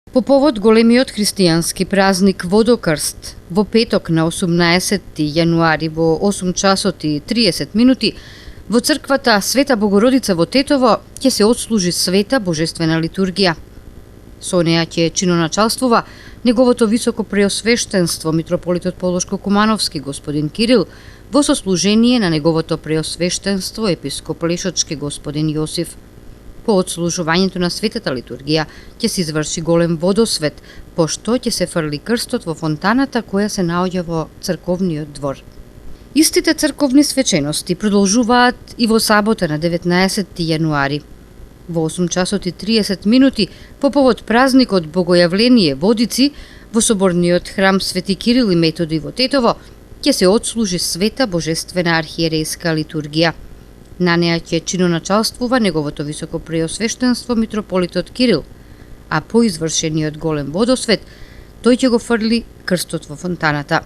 По повод големиот христијански празник Водокрст, во петок на 18 јануари во 8 часот и 30 минути, во црквата Света Богородица во Тетово ќе се отслужи света божествена литургија. Со неа ќе чиноначалствува неговото високо преосвештенство митрополитот Полошко-Кумановски господин Кирил во сослужение на неговото преосвештенство епископ Лешочки господин Јосиф. По отслужувањето на светата литургија ќе се изврши голем водосвет, пошто ќе се фрли крстот во фонтаната која се наоѓа во црковниот двор. Истите црковни свечености продолжуваат и во сабота на 19 јануари. Во 8 часот и 30 минути по повод празникот Богојавление Водици во соборниот храм Свети Кирил и Методи во Тетово ќе се отслужи света божествена архиерейска литургија. На неа ќе чиноначалствува неговото високо преосвештенство митрополитот Кирил, а по извршениот голем водосвет тој ќе го фрли крстот во фонтаната.